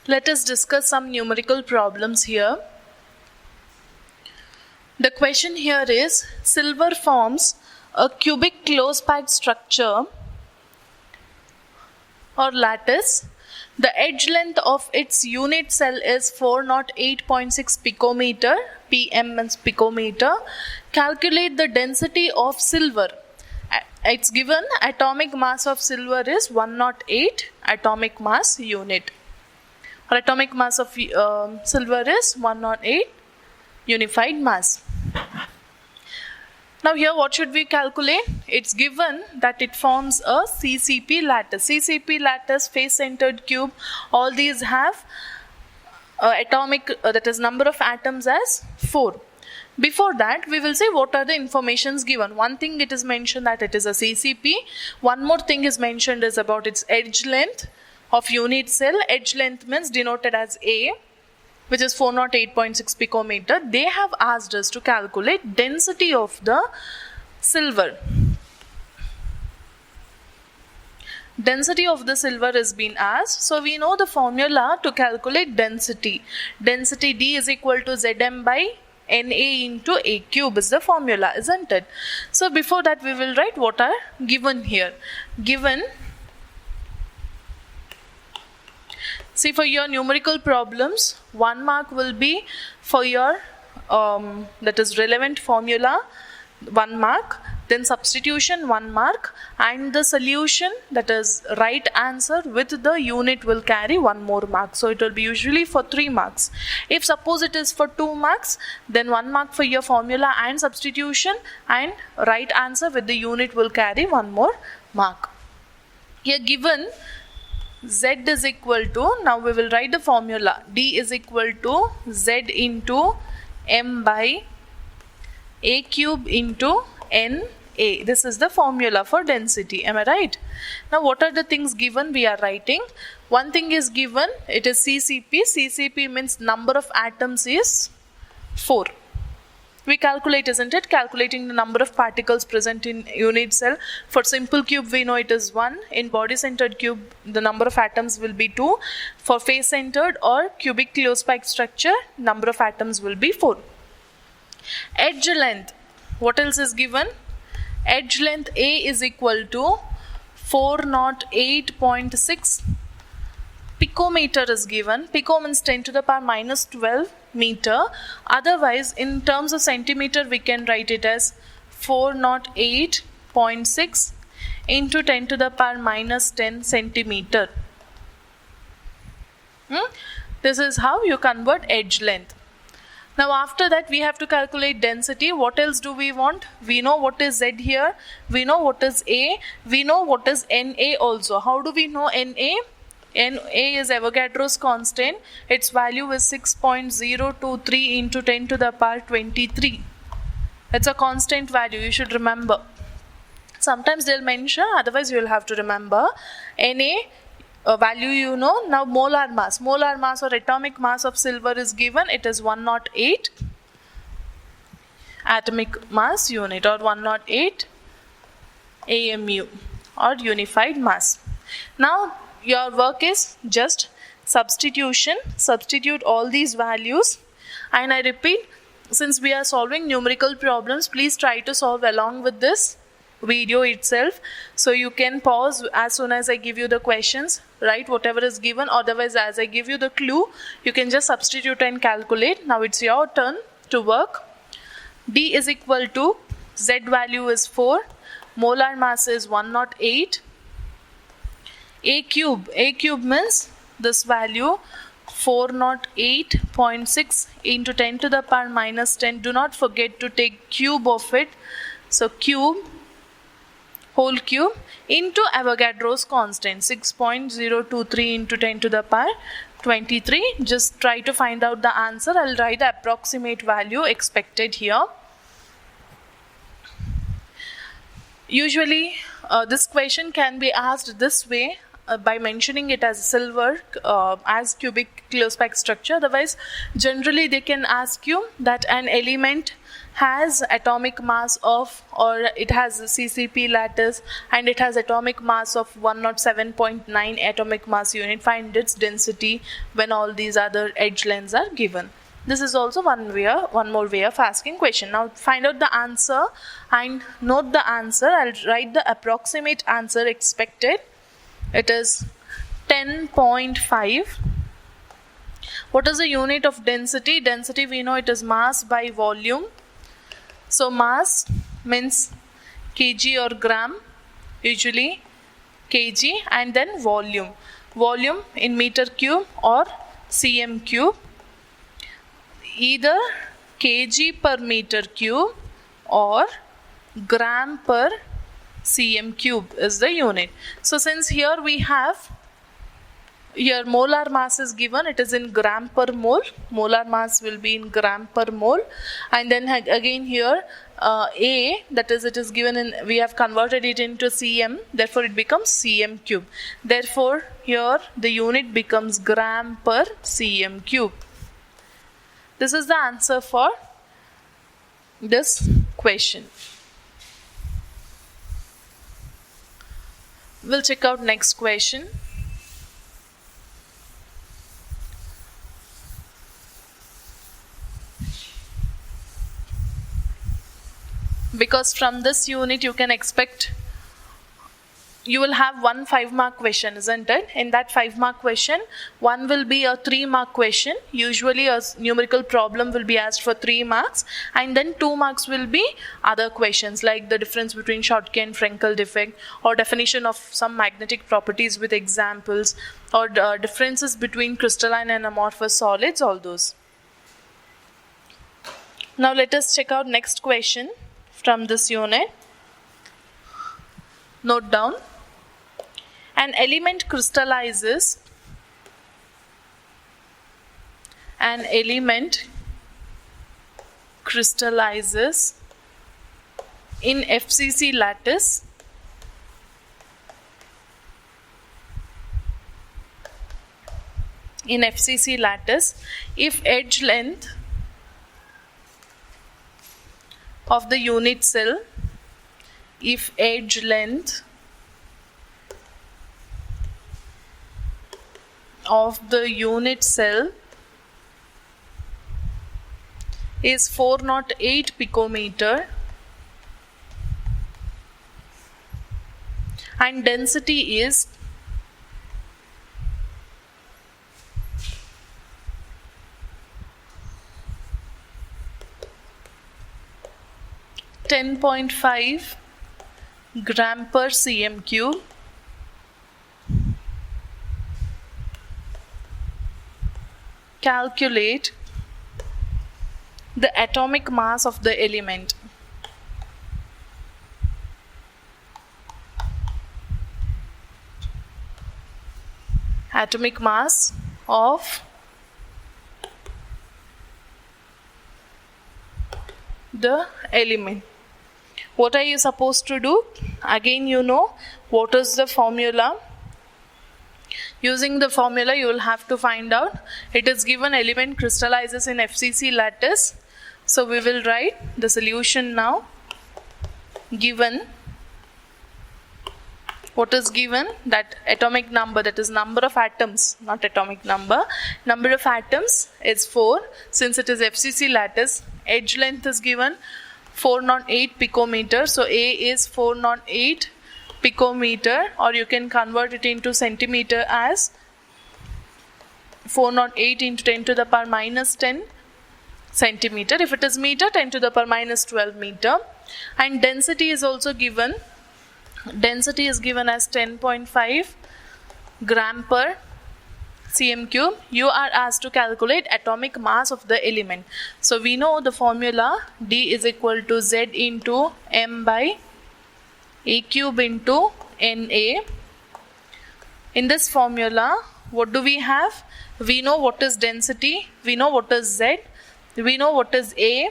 Let us discuss some numerical problems here. The question here is, silver forms a cubic close-packed structure or lattice. The edge length of its unit cell is 408.6 picometer, pm means picometer. Calculate the density of silver. It's given atomic mass of silver is 108 atomic mass unit. Or atomic mass of silver is 108 unified mass. Now here what should we calculate? It's given that it forms a CCP lattice. CCP lattice, face-centered cube, all these have atomic, that is number of atoms as 4. Before that, we will say what are the informations given. One thing it is mentioned that it is a CCP. One more thing is mentioned is about its edge length of unit cell. Edge length means denoted as A, which is 408.6 picometer. They have asked us to calculate density of the silver. Density of the silver is being asked. So we know the formula to calculate density. Density D is equal to Zm by Na into A cube is the formula, isn't it? So before that we will write what are given here. Given, see, for your numerical problems, 1 mark will be for your that is relevant formula, 1 mark, then substitution 1 mark, and the solution, that is right answer with the unit, will carry 1 more mark. So it will be usually for 3 marks. If suppose it is for 2 marks, then 1 mark for your formula and substitution, and right answer with the unit will carry 1 more mark. Here given Z is equal to, now we will write the formula, D is equal to Z into M by A cube into Na. This is the formula for density. Am I right? Now what are the things given we are writing? One thing is given, it is CCP. CCP means number of atoms is 4. We calculate, isn't it? Calculating the number of particles present in unit cell. For simple cube we know it is 1. In body centered cube the number of atoms will be 2. For face centered or cubic close-packed structure, number of atoms will be 4. Edge length, what else is given? Edge length A is equal to 408.6 picometer is given. Pico means 10 to the power minus 12 meter. Otherwise, in terms of centimeter, we can write it as 408.6 into 10 to the power minus 10 centimeter. This is how you convert edge length. Now after that we have to calculate density. What else do we want? We know what is Z here. We know what is A. We know what is Na also. How do we know Na? Na is Avogadro's constant. Its value is 6.023 into 10 to the power 23. It's a constant value, you should remember. Sometimes they'll mention, otherwise you will have to remember. Na value you know. Now molar mass. Molar mass or atomic mass of silver is given. It is 108 atomic mass unit or 108 AMU or unified mass. Now your work is just substitution. Substitute all these values, and I repeat, since we are solving numerical problems, please try to solve along with this video itself. So you can pause as soon as I give you the questions, write whatever is given. Otherwise, as I give you the clue, you can just substitute and calculate. Now it's your turn to work. D is equal to, Z value is 4, molar mass is 108. A cube means this value 408.6 into 10 to the power minus 10. Do not forget to take cube of it. So cube, whole cube, into Avogadro's constant, 6.023 into 10 to the power 23. Just try to find out the answer. I'll write the approximate value expected here. Usually this question can be asked this way, by mentioning it as silver, as cubic close-packed structure. Otherwise, generally they can ask you that an element has atomic mass of, or it has CCP lattice and it has atomic mass of 107.9 atomic mass unit, find its density when all these other edge lengths are given. This is also one more way of asking question. Now find out the answer and note the answer. I'll write the approximate answer expected. It is 10.5. What is the unit of density? Density, we know it is mass by volume. So mass means kg or gram, usually kg, and then volume. Volume in meter cube or cm cube. Either kg per meter cube or gram per cm cube is the unit. So since here we have, here molar mass is given, it is in gram per mole. Molar mass will be in gram per mole. And then again here A, that is, it is given in, we have converted it into cm, therefore it becomes cm cube. Therefore here the unit becomes gram per cm cube. This is the answer for this question. We'll check out next question. Because from this unit you can expect, you will have one 5-mark question, isn't it? In that 5-mark question, one will be a 3-mark question. Usually a numerical problem will be asked for 3 marks, and then 2 marks will be other questions like the difference between Schottky and Frenkel defect, or definition of some magnetic properties with examples, or differences between crystalline and amorphous solids, all those. Now let us check out next question from this unit. Note down. An element crystallizes. An element crystallizes in FCC lattice if edge length of the unit cell, if edge length of the unit cell is 408 picometer and density is 10.5 gram per cm cube. Calculate the atomic mass of the element. Atomic mass of the element. What are you supposed to do? Again, you know what is the formula. Using the formula, you will have to find out. It is given element crystallizes in FCC lattice. So we will write the solution now. Given, what is given? That atomic number, that is number of atoms, not atomic number. Number of atoms is 4. Since it is FCC lattice, edge length is given 408 picometer. So A is 408 picometer, or you can convert it into centimeter as 408 into 10 to the power minus 10 centimeter. If it is meter, 10 to the power minus 12 meter. And density is also given. Density is given as 10.5 gram per cm cube. You are asked to calculate atomic mass of the element. So we know the formula, D is equal to Z into M by A cube into Na. In this formula, what do we have? We know what is density, we know what is Z, we know what is A,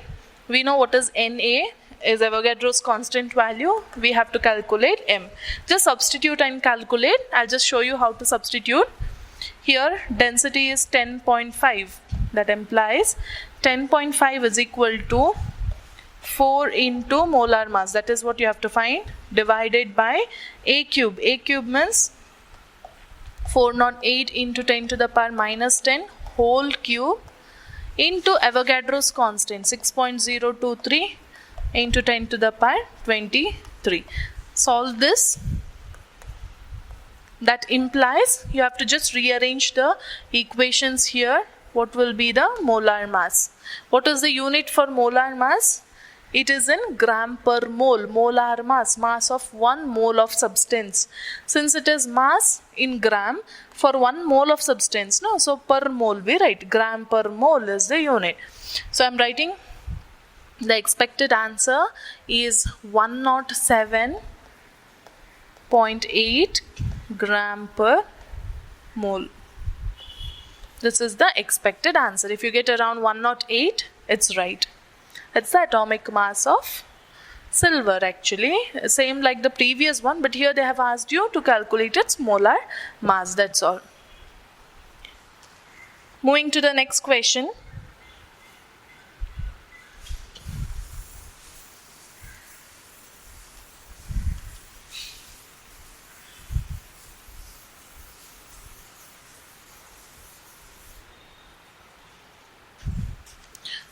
we know what is Na, is Avogadro's constant value. We have to calculate M. Just substitute and calculate. I'll just show you how to substitute. Here density is 10.5. That implies 10.5 is equal to 4 into molar mass, that is what you have to find, divided by A cube. A cube means 408 into 10 to the power minus 10 whole cube into Avogadro's constant 6.023 into 10 to the power 23. Solve this. That implies you have to just rearrange the equations here. What will be the molar mass? What is the unit for molar mass? It is in gram per mole. Molar mass, mass of 1 mole of substance. Since it is mass in gram for 1 mole of substance, no? So per mole we write gram per mole is the unit. So I am writing the expected answer is 107.8 gram per mole. This is the expected answer. If you get around 108, it's right. It's the atomic mass of silver actually. Same like the previous one, but here they have asked you to calculate its molar mass, that's all. Moving to the next question.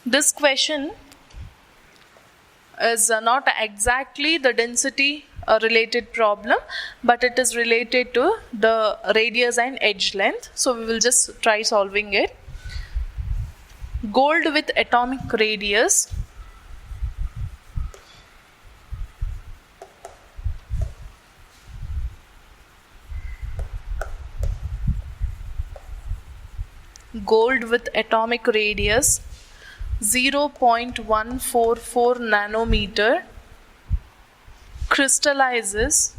This question is not exactly the density related problem, but it is related to the radius and edge length. So we will just try solving it. Gold with atomic radius gold with atomic radius 0.144 nanometer crystallizes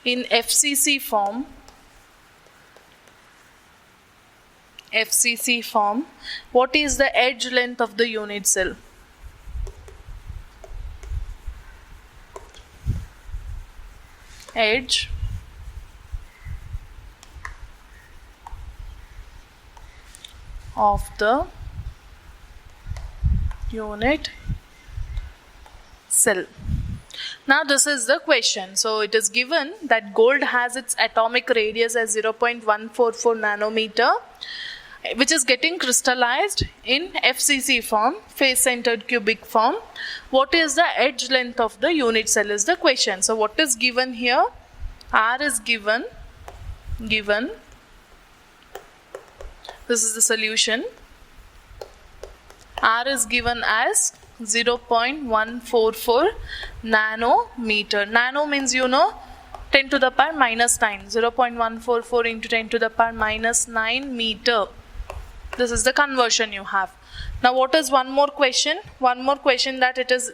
in FCC form. FCC form. What is the edge length of the unit cell? Edge of the unit cell. Now this is the question. So it is given that gold has its atomic radius as 0.144 nanometer, which is getting crystallized in FCC form, face-centered cubic form. What is the edge length of the unit cell is the question. So what is given here? R is given. This is the solution. R is given as 0.144 nanometer. Nano means 10 to the power minus 9. 0.144 into 10 to the power minus 9 meter. This is the conversion you have. Now what is one more question? One more question that it is,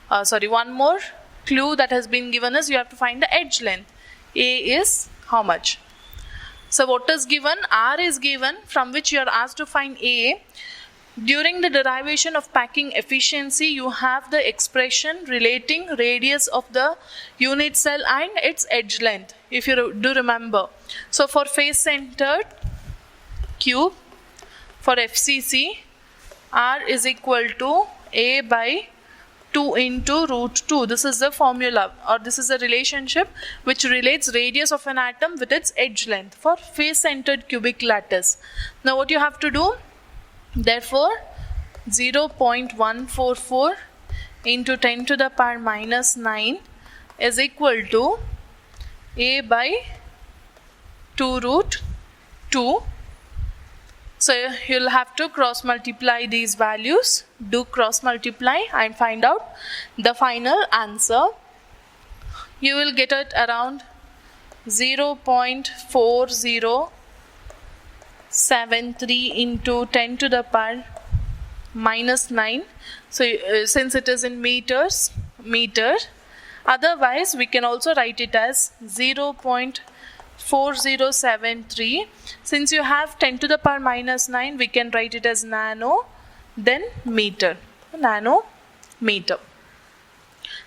one more clue that has been given is you have to find the edge length. A is how much? So what is given? R is given, from which you are asked to find A. During the derivation of packing efficiency, you have the expression relating radius of the unit cell and its edge length, if you do remember. So for face-centered cube, for FCC, R is equal to A by 2 into root 2. This is the formula, or this is a relationship which relates radius of an atom with its edge length for face-centered cubic lattice. Now what you have to do? Therefore, 0.144 into 10 to the power minus 9 is equal to A by 2 root 2. So you'll have to cross multiply these values. Do cross multiply and find out the final answer. You will get it around 0.4073 into 10 to the power minus 9. So since it is in meter. Otherwise we can also write it as 0.4073. Since you have 10 to the power minus 9, we can write it as nano, then meter. Nanometer.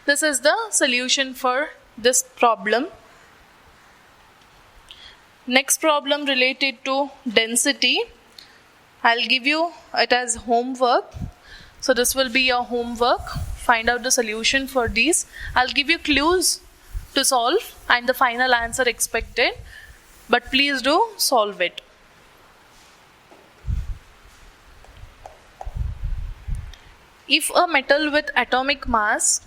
This is the solution for this problem. Next problem related to density. I'll give you it as homework. So this will be your homework. Find out the solution for these. I'll give you clues to solve and the final answer expected. But please do solve it. If a metal with atomic mass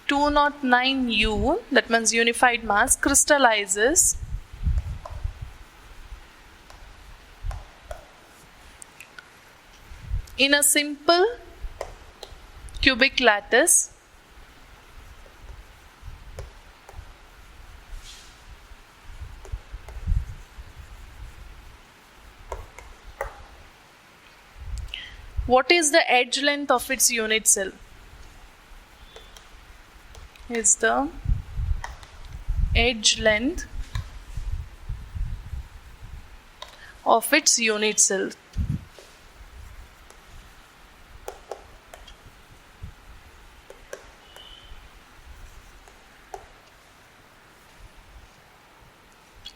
(209U), that means unified mass, crystallizes in a simple cubic lattice what is the edge length of its unit cell? Is the edge length of its unit cell.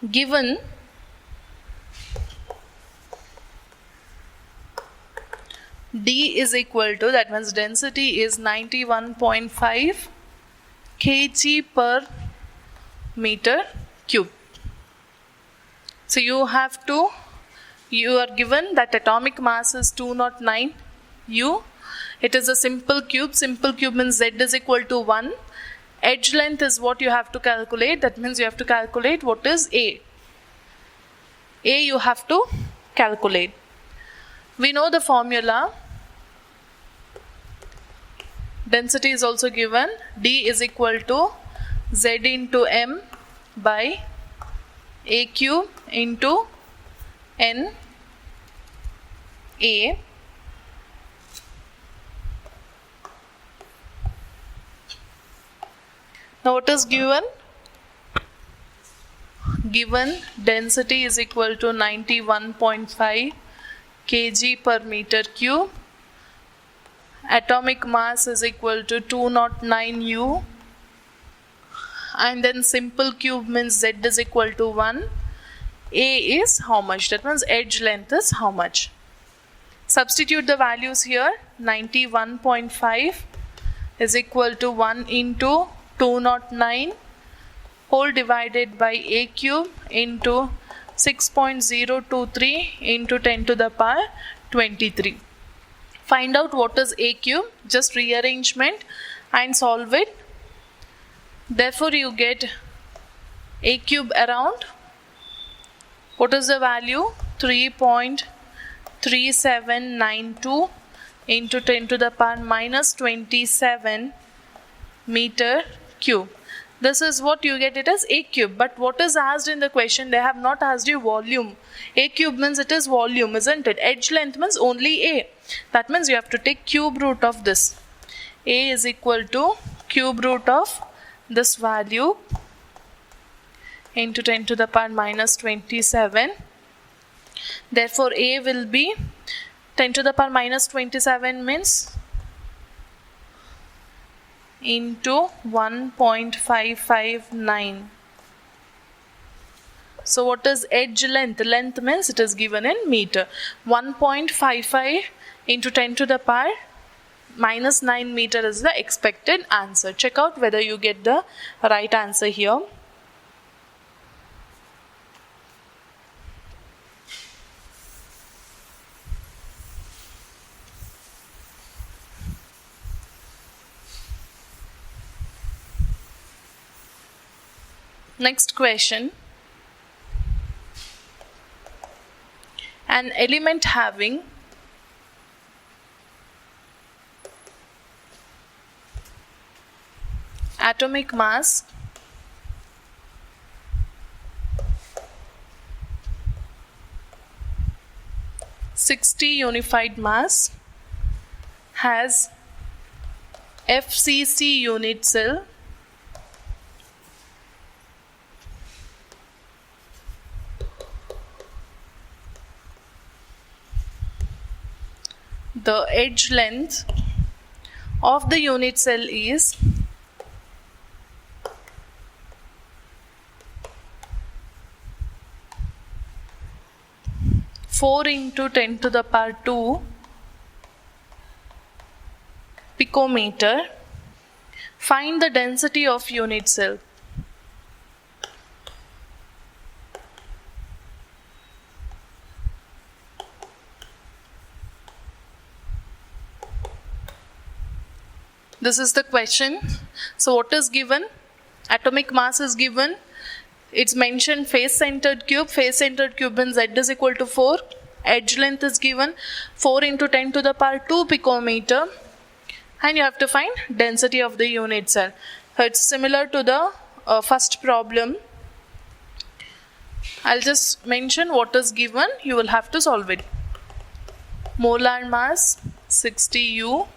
Given D is equal to, that means density is 91.5 kg per meter cube. So you are given that atomic mass is 209 U. It is a simple cube. Simple cube means Z is equal to 1. Edge length is what you have to calculate. That means you have to calculate what is A. A you have to calculate. We know the formula. Density is also given. D is equal to Z into M by A cube into N A. Now what is given? Given density is equal to 91.5 kg per meter cube. Atomic mass is equal to 209 U. And then simple cube means Z is equal to 1. A is how much? That means edge length is how much? Substitute the values here. 91.5 is equal to 1 into 209 whole divided by A cube into 6.023 into 10 to the power 23. Find out what is A cube, just rearrangement and solve it. Therefore you get A cube around, what is the value? 3.3792 into 10 to the power minus 27 meter cube. This is what you get it as A cube. But what is asked in the question? They have not asked you volume. A cube means it is volume, isn't it? Edge length means only A. That means you have to take cube root of this. A is equal to cube root of this value into 10 to the power minus 27. Therefore A will be 10 to the power minus 27 means into 1.559. So what is edge length? Length means it is given in meter. 1.55 into 10 to the power minus 9 meter is the expected answer. Check out whether you get the right answer here. Next question. An element having atomic mass (60) unified mass has FCC unit cell the edge length of the unit cell is 4 into 10 to the power 2 picometer. Find the density of unit cell. This is the question. So what is given? Atomic mass is given. It's mentioned face-centered cube. Face-centered cube means Z is equal to 4. Edge length is given 4 into 10 to the power 2 picometer. And you have to find density of the unit cell. So it's similar to the first problem. I'll just mention what is given. You will have to solve it. Molar mass 60 U.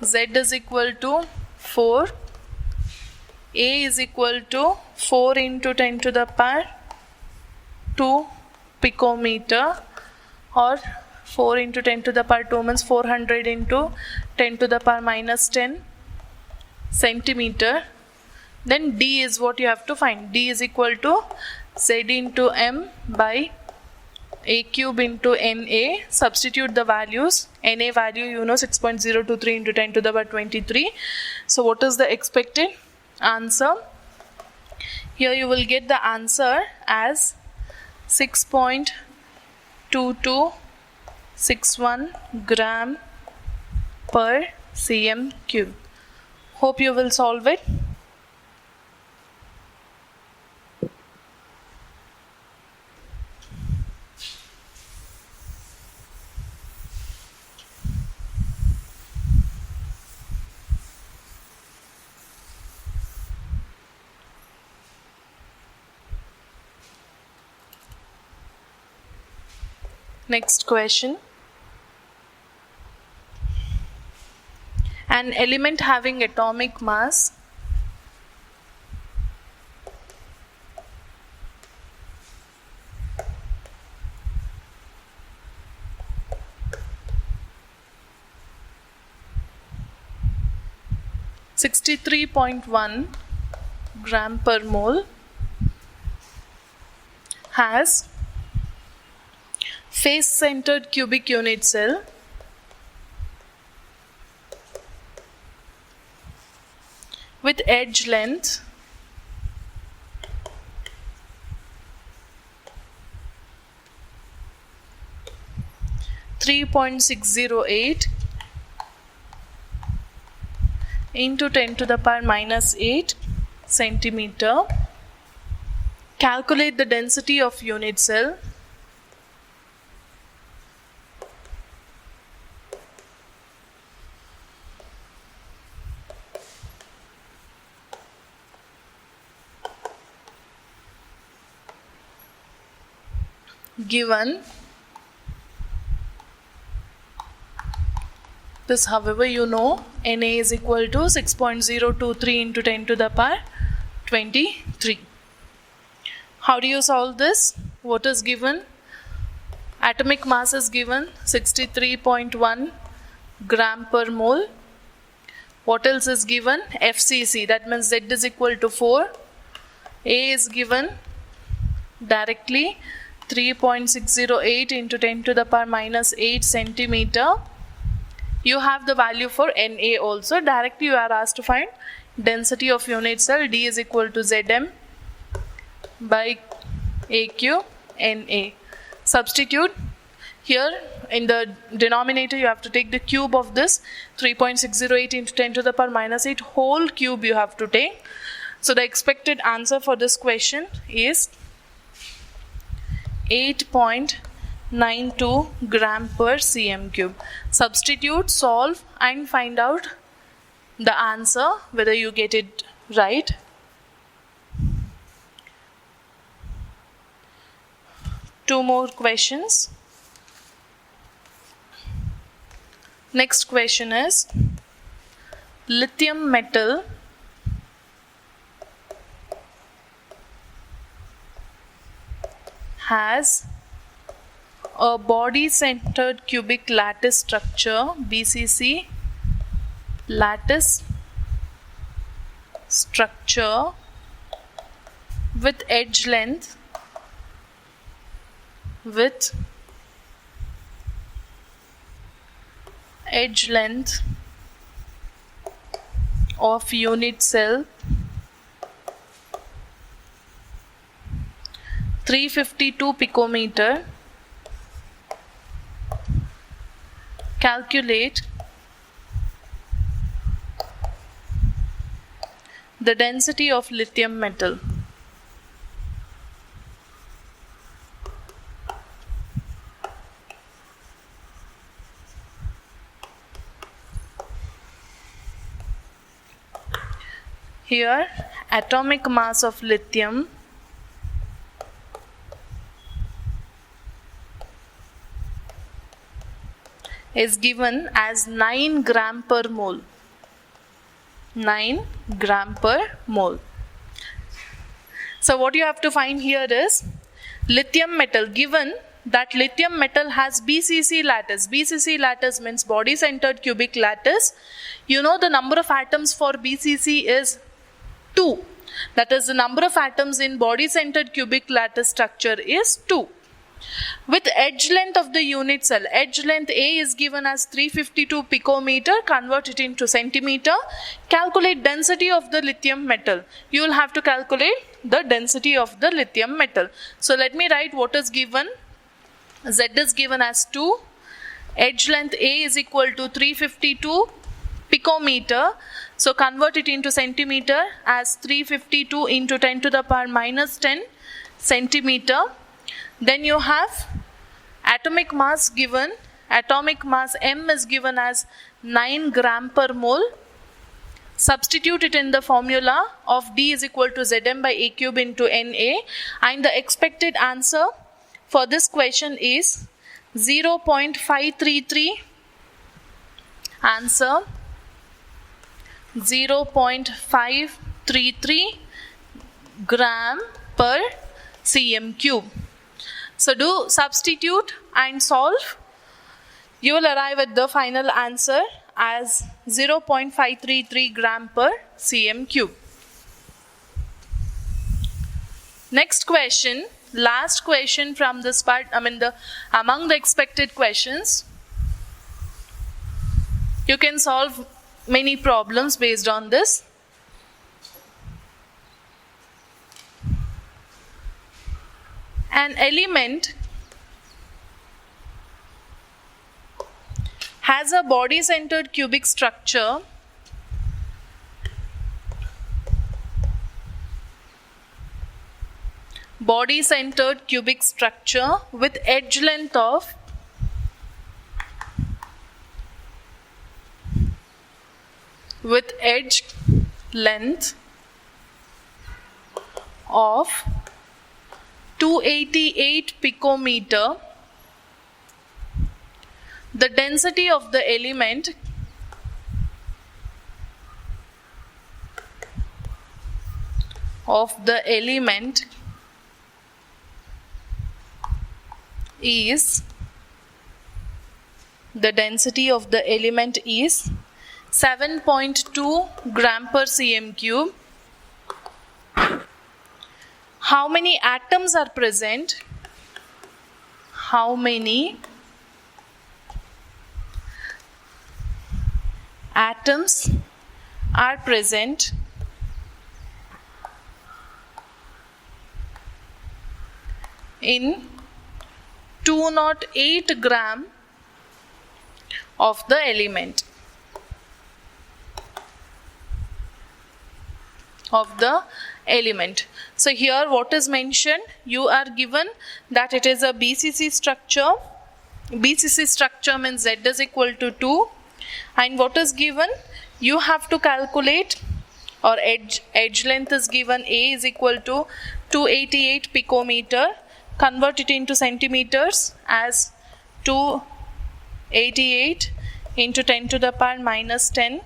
Z is equal to 4. A is equal to 4 into 10 to the power 2 picometer, or 4 into 10 to the power 2 means 400 into 10 to the power minus 10 centimeter. Then D is what you have to find. D is equal to Z into M by A cube into NA. Substitute the values. NA value you know 6.023 into 10 to the power 23. So what is the expected answer? Here you will get the answer as 6.2261 gram per cm cube. Hope you will solve it. Next question. An element having atomic mass (63.1 gram per mole) has face-centered cubic unit cell with edge length (3.608 into 10 to the power minus 8 centimeter). Calculate the density of unit cell. Given this, however, you know Na is equal to 6.023 into 10 to the power 23. How do you solve this? What is given? Atomic mass is given 63.1 gram per mole. What else is given? FCC, that means Z is equal to 4. A is given directly 3.608 into 10 to the power minus 8 centimeter. You have the value for Na also. Directly you are asked to find density of unit cell. D is equal to Zm by AQ Na. Substitute. Here in the denominator you have to take the cube of this 3.608 into 10 to the power minus 8 whole cube you have to take. So the expected answer for this question is 8.92 gram per cm cube. Substitute, solve and find out the answer whether you get it right. Two more questions. Next question is, lithium metal has a body-centered cubic lattice structure, BCC lattice structure with edge length of unit cell 352 picometer. Calculate the density of lithium metal. Here, atomic mass of lithium is given as 9 gram per mole. 9 gram per mole. So what you have to find here is lithium metal, given that lithium metal has BCC lattice. BCC lattice means body-centered cubic lattice. You know the number of atoms for BCC is 2. That is, the number of atoms in body-centered cubic lattice structure is 2. With edge length of the unit cell, edge length A is given as 352 picometer, convert it into centimeter. Calculate density of the lithium metal. You will have to calculate the density of the lithium metal. So let me write what is given. Z is given as 2. Edge length A is equal to 352 picometer. So convert it into centimeter as 352 into 10 to the power minus 10 centimeter. Then you have atomic mass given. Atomic mass M is given as 9 gram per mole. Substitute it in the formula of D is equal to Zm by A cube into Na, and the expected answer for this question is 0.533. Answer 0.533 gram per cm cube. So do substitute and solve. You will arrive at the final answer as 0.533 gram per cm cube. Next question, last question from this part, among the expected questions. You can solve many problems based on this. An element has a body-centered cubic structure with edge length of 288 picometer. The density of the element is 7.2 gram per cm cube. How many atoms are present? How many atoms are present in 208 gram of the element? So here what is mentioned, you are given that it is a BCC structure. BCC structure means Z is equal to 2, and what is given, you have to calculate, or edge length is given, A is equal to 288 picometer. Convert it into centimeters as 288 into 10 to the power minus 10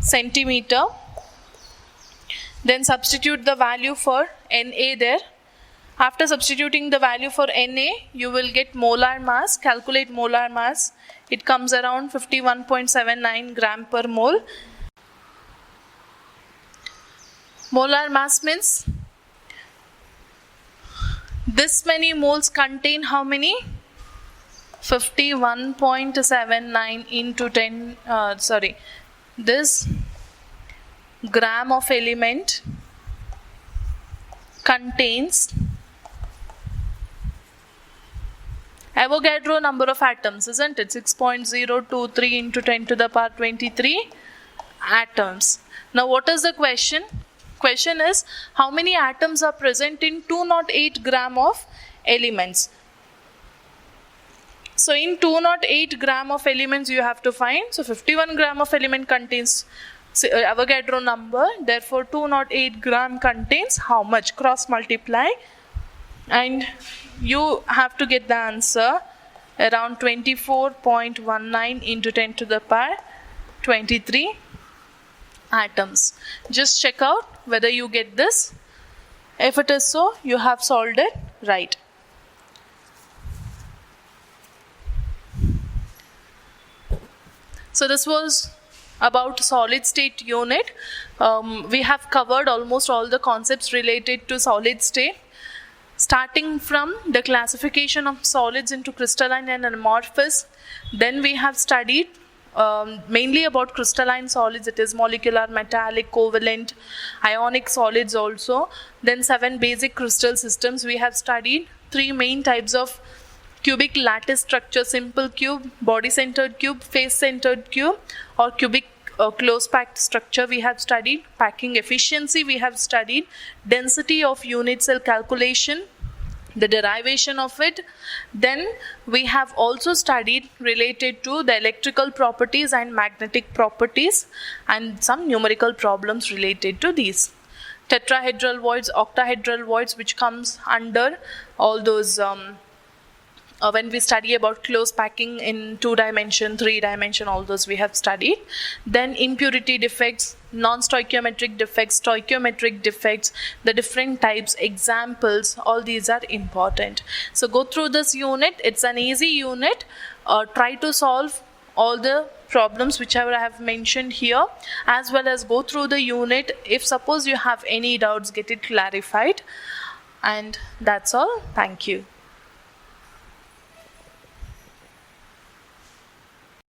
centimeter. Then substitute the value for Na there After substituting the value for Na, you will get molar mass. Calculate molar mass. It comes around 51.79 gram per mole. Molar mass means this many moles contain how many? 51.79 into 10, this gram of element contains Avogadro number of atoms, isn't it? 6.023 into 10 to the power 23 atoms. Now what is the question? Question is, how many atoms are present in 208 gram of elements? So in 208 gram of elements you have to find, so 51 gram of element contains Avogadro number, therefore 208 gram contains how much? Cross multiply and you have to get the answer around 24.19 into 10 to the power 23 atoms. Just check out whether you get this. If it is so, you have solved it right. So this was about solid state unit. We have covered almost all the concepts related to solid state, starting from the classification of solids into crystalline and amorphous. Then we have studied mainly about crystalline solids, it is molecular, metallic, covalent, ionic solids also. Then 7 basic crystal systems. We have studied 3 main types of cubic lattice structure: simple cube, body centered cube, face centered cube, or cubic close packed structure. We have studied packing efficiency, we have studied density of unit cell calculation, the derivation of it. Then we have also studied related to the electrical properties and magnetic properties and some numerical problems related to these. Tetrahedral voids, octahedral voids, which comes under all those when we study about close packing in 2 dimension, 3 dimension, all those we have studied. Then impurity defects, non-stoichiometric defects, stoichiometric defects, the different types, examples, all these are important. So go through this unit. It's an easy unit. Try to solve all the problems whichever I have mentioned here, as well as go through the unit. If suppose you have any doubts, get it clarified. And that's all. Thank you.